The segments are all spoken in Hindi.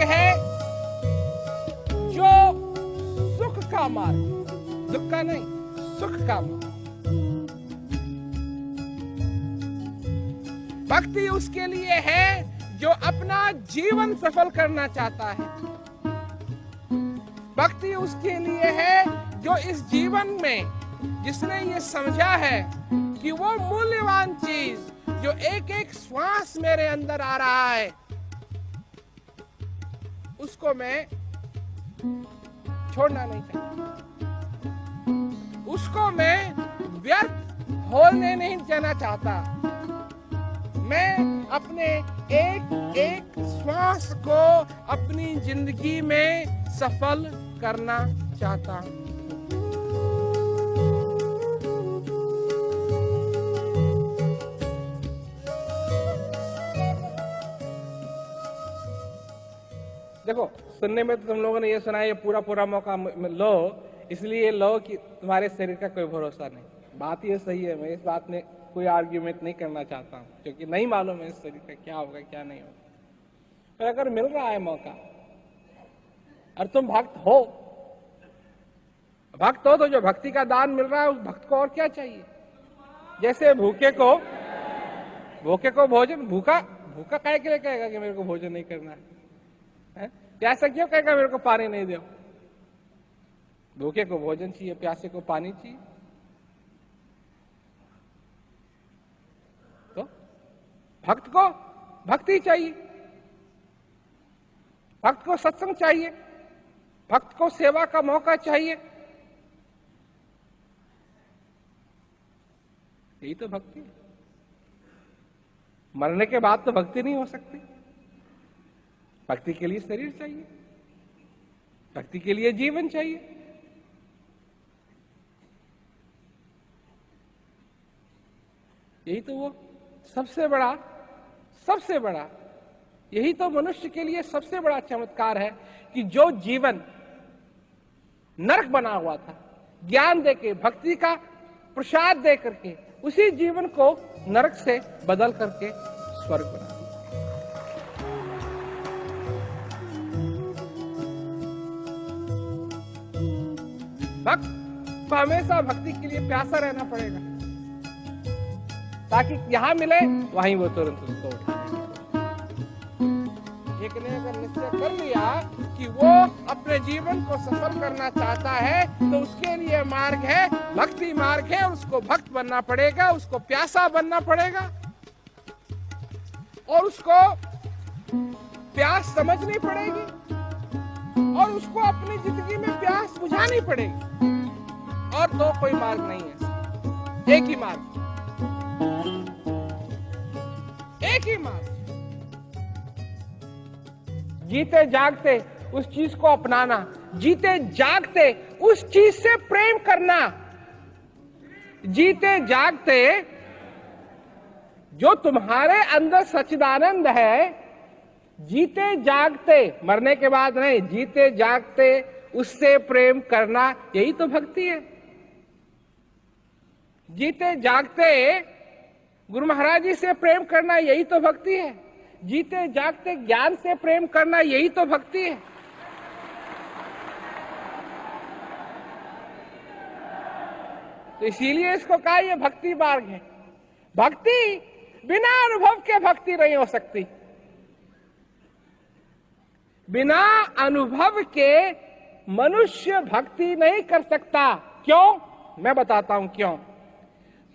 है जो सुख का मार्ग, दुख का नहीं, सुख का मार्ग। भक्ति उसके लिए है जो अपना जीवन सफल करना चाहता है। भक्ति उसके लिए है जो इस जीवन में जिसने ये समझा है कि वो मूल्यवान चीज जो एक एक श्वास मेरे अंदर आ रहा है उसको मैं छोड़ना नहीं चाहता, उसको मैं व्यर्थ होने नहीं देना चाहता। मैं अपने एक एक श्वास को अपनी जिंदगी में सफल करना चाहता हूं। देखो, सुनने में तो तुम लोगों ने ये सुना है, ये पूरा पूरा मौका लो, इसलिए लो कि तुम्हारे शरीर का कोई भरोसा नहीं। बात ये सही है, मैं इस बात में कोई आर्ग्यूमेंट नहीं करना चाहता हूँ, क्योंकि नहीं मालूम है इस शरीर का क्या होगा क्या नहीं होगा। पर अगर मिल रहा है मौका और तुम भक्त हो तो जो भक्ति का दान मिल रहा है उस भक्त को और क्या चाहिए। जैसे भूखे को भोजन, भूखा काहे के लिए कहेगा कि मेरे को भोजन नहीं करना है? प्यासा क्यों कहेगा मेरे को पानी नहीं दो? भूखे को भोजन चाहिए, प्यासे को पानी चाहिए। तो भक्त को भक्ति चाहिए, भक्त को सत्संग चाहिए, भक्त को सेवा का मौका चाहिए। यही तो भक्ति है। मरने के बाद तो भक्ति नहीं हो सकती। भक्ति के लिए शरीर चाहिए, भक्ति के लिए जीवन चाहिए। यही तो वो सबसे बड़ा यही तो मनुष्य के लिए सबसे बड़ा चमत्कार है कि जो जीवन नरक बना हुआ था, ज्ञान देके, भक्ति का प्रसाद दे करके उसी जीवन को नरक से बदल करके स्वर्ग बना दिया। भक्त को हमेशा भक्ति के लिए प्यासा रहना पड़ेगा, ताकि यहां मिले वहीं वो तुरंत उसको उठा। एक ने अगर निश्चय कर लिया कि वो अपने जीवन को सफल करना चाहता है तो उसके लिए मार्ग है, भक्ति मार्ग है। उसको भक्त बनना पड़ेगा, उसको प्यासा बनना पड़ेगा और उसको प्यास समझनी पड़ेगी और उसको अपनी जिंदगी में प्यास बुझानी पड़ेगी। और दो कोई मार्ग नहीं है, एक ही मार्ग, एक ही मार्ग। जीते जागते उस चीज को अपनाना, जीते जागते उस चीज से प्रेम करना, जीते जागते जो तुम्हारे अंदर सच्चिदानंद है, जीते जागते, मरने के बाद नहीं, जीते जागते उससे प्रेम करना, यही तो भक्ति है। जीते जागते गुरु महाराज जी से प्रेम करना, यही तो भक्ति है। जीते जागते ज्ञान से प्रेम करना, यही तो भक्ति है। तो इसीलिए इसको कहा ये भक्ति मार्ग है। भक्ति बिना अनुभव के भक्ति नहीं हो सकती। बिना अनुभव के मनुष्य भक्ति नहीं कर सकता। क्यों? मैं बताता हूं क्यों।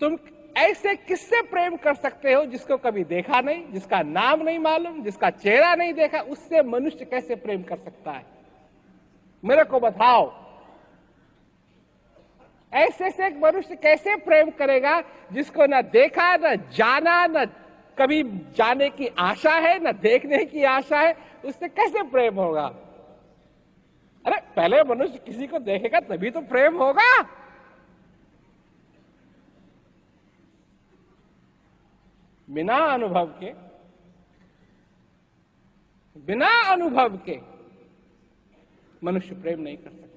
तुम ऐसे किससे प्रेम कर सकते हो जिसको कभी देखा नहीं, जिसका नाम नहीं मालूम, जिसका चेहरा नहीं देखा? उससे मनुष्य कैसे प्रेम कर सकता है? मेरे को बताओ। ऐसे से एक मनुष्य कैसे प्रेम करेगा जिसको न देखा, न जाना, न कभी जाने की आशा है, न देखने की आशा है? उससे कैसे प्रेम होगा? अरे पहले मनुष्य किसी को देखेगा तभी तो प्रेम होगा। बिना अनुभव के मनुष्य प्रेम नहीं कर सकता।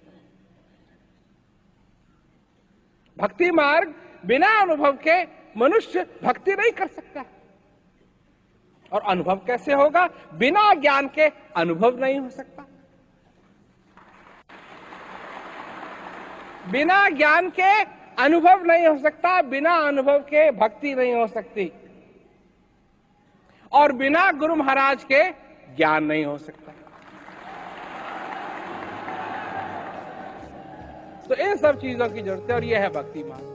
भक्ति मार्ग बिना अनुभव के मनुष्य भक्ति नहीं कर सकता। और अनुभव कैसे होगा? बिना ज्ञान के अनुभव नहीं हो सकता। बिना ज्ञान के अनुभव नहीं हो सकता, बिना अनुभव के भक्ति नहीं हो सकती, और बिना गुरु महाराज के ज्ञान नहीं हो सकता। तो इन सब चीजों की जरूरत है, और यह है भक्ति मार्ग।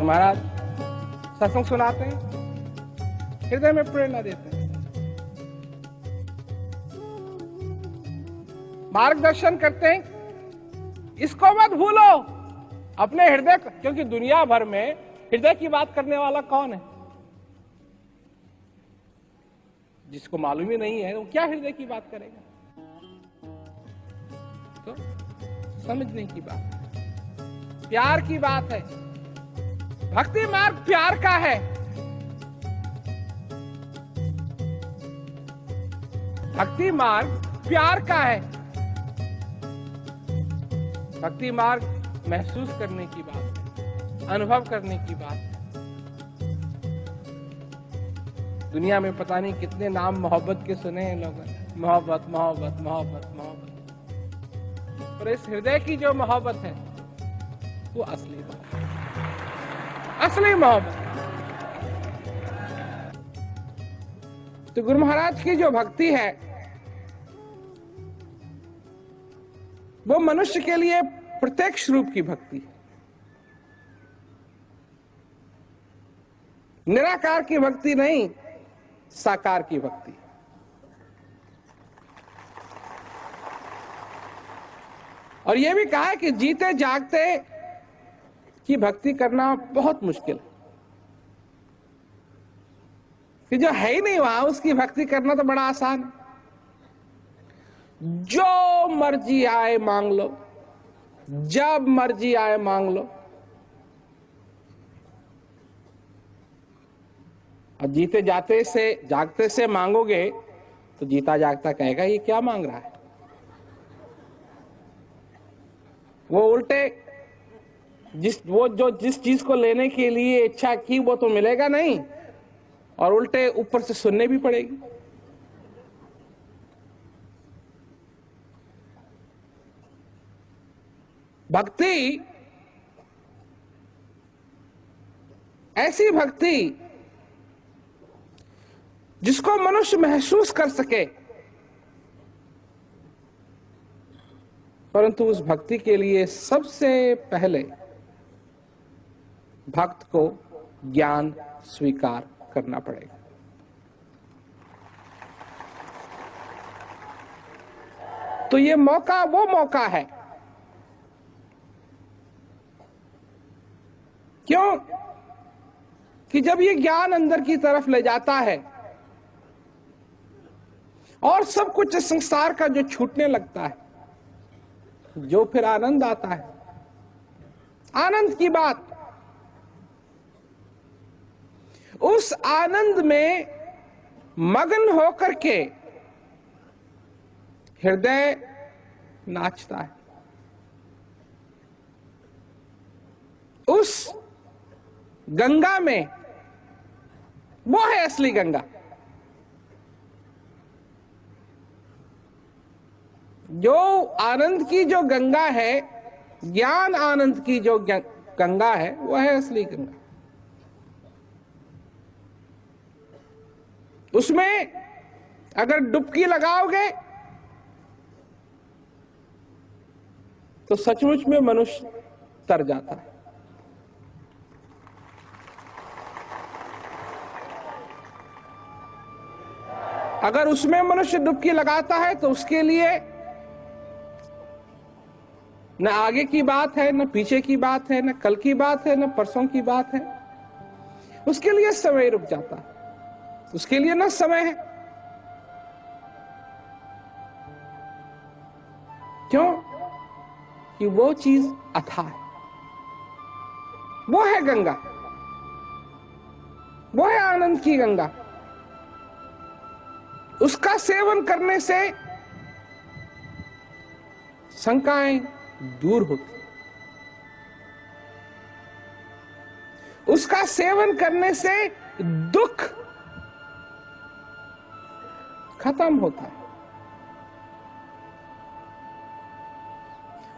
महाराज सत्संग सुनाते हैं, हृदय में प्रेरणा देते हैं, मार्गदर्शन करते हैं। इसको मत भूलो, अपने हृदय, क्योंकि दुनिया भर में हृदय की बात करने वाला कौन है? जिसको मालूम ही नहीं है वो क्या हृदय की बात करेगा? तो समझने की बात है, प्यार की बात है। भक्ति मार्ग प्यार का है। भक्ति मार्ग प्यार का है। भक्ति मार्ग महसूस करने की बात है, अनुभव करने की बात है। दुनिया में पता नहीं कितने नाम मोहब्बत के सुने हैं लोगों ने, मोहब्बत मोहब्बत मोहब्बत मोहब्बत, और इस हृदय की जो मोहब्बत है वो असली बात है, असली मोहब्बत। तो गुरु महाराज की जो भक्ति है वो मनुष्य के लिए प्रत्यक्ष रूप की भक्ति है, निराकार की भक्ति नहीं, साकार की भक्ति। और यह भी कहा है कि जीते जागते की भक्ति करना बहुत मुश्किल है, कि जो है ही नहीं वहां उसकी भक्ति करना तो बड़ा आसान है। जो मर्जी आए मांग लो, जब मर्जी आए मांग लो। अब जीते जाते से जागते से मांगोगे तो जीता जागता कहेगा ये क्या मांग रहा है। वो उल्टे जिस चीज को लेने के लिए इच्छा की वो तो मिलेगा नहीं, और उल्टे ऊपर से सुनने भी पड़ेगी। भक्ति, ऐसी भक्ति जिसको मनुष्य महसूस कर सके, परंतु उस भक्ति के लिए सबसे पहले भक्त को ज्ञान स्वीकार करना पड़ेगा। तो ये मौका वो मौका है। क्यों? कि जब ये ज्ञान अंदर की तरफ ले जाता है और सब कुछ संसार का जो छूटने लगता है, जो फिर आनंद आता है, आनंद की बात, उस आनंद में मग्न होकर के हृदय नाचता है। उस गंगा में, वो है असली गंगा। जो आनंद की जो गंगा है, ज्ञान आनंद की जो गंगा है, वो है असली गंगा। उसमें अगर डुबकी लगाओगे तो सचमुच में मनुष्य तर जाता है। अगर उसमें मनुष्य डुबकी लगाता है तो उसके लिए न आगे की बात है, न पीछे की बात है, न कल की बात है, न परसों की बात है। उसके लिए समय रुक जाता है। उसके लिए ना समय है। क्यों? कि वो चीज अथाह है, वो है गंगा, वो है आनंद की गंगा। उसका सेवन करने से शंकाएं दूर होती, उसका सेवन करने से दुख खत्म होता है,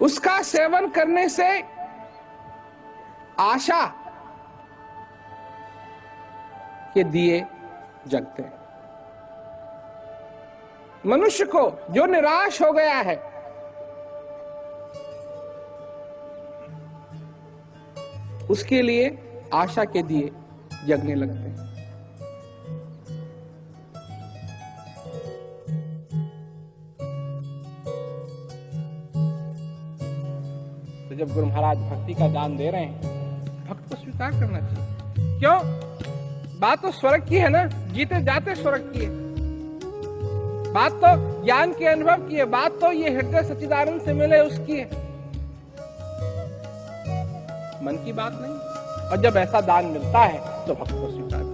उसका सेवन करने से आशा के दिए जगते हैं। मनुष्य को जो निराश हो गया है, उसके लिए आशा के दिए जगने लगते हैं। तो जब गुरु महाराज भक्ति का दान दे रहे हैं, भक्त को स्वीकार करना चाहिए। क्यों? बात तो स्वर्ग की है ना, जीते जाते स्वर्ग की है, बात तो ज्ञान के अनुभव की है, बात तो ये हृदय सच्चिदानंद से मिले उसकी है, मन की बात नहीं। और जब ऐसा दान मिलता है तो भक्त को स्वीकार